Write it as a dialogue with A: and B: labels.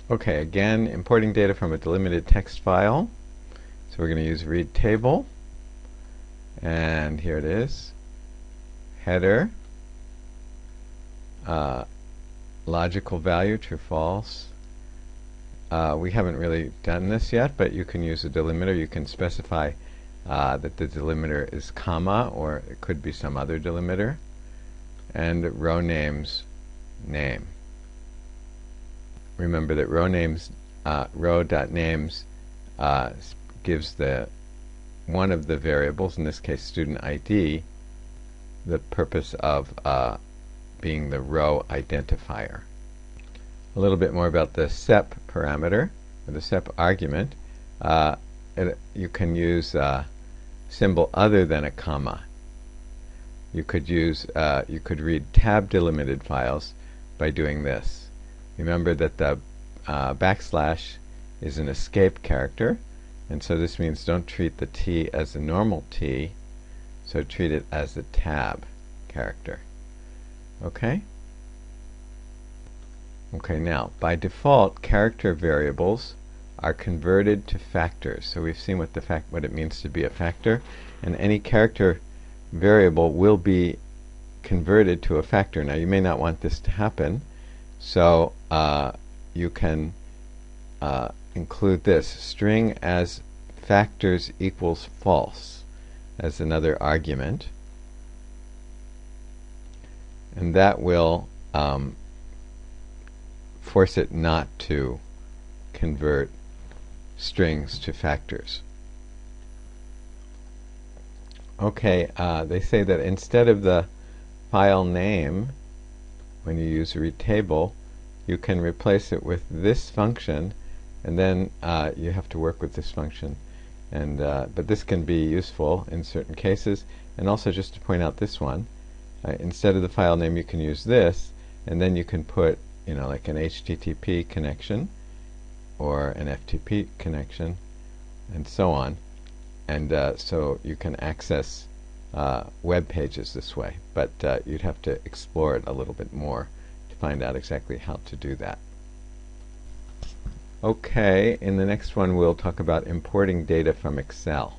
A: Okay, again, importing data from a delimited text file. So we're going to use read table, and here it is. Header, logical value, true, false. We haven't really done this yet, but you can use a delimiter. You can specify that the delimiter is comma, or it could be some other delimiter. And row names, name. Remember that row.names gives the one of the variables, in this case student ID, the purpose of being the row identifier. A little bit more about the sep parameter, or the sep argument. You can use a symbol other than a comma. You could read tab delimited files by doing this. Remember that the backslash is an escape character, and so this means don't treat the T as a normal T, so treat it as the tab character. Okay? Okay, now, by default, character variables are converted to factors. So we've seen what it means to be a factor, and any character variable will be converted to a factor. Now, you may not want this to happen, so you can include this string as factors equals false as another argument, and that will force it not to convert strings to factors. Okay, they say that instead of the file name, when you use read table, you can replace it with this function, and then you have to work with this function. And but this can be useful in certain cases. And also, just to point out this one, instead of the file name, you can use this, and then you can put, like an HTTP connection or an FTP connection, and so on. And so you can access web pages this way, but you'd have to explore it a little bit more to find out exactly how to do that. Okay, in the next one we'll talk about importing data from Excel.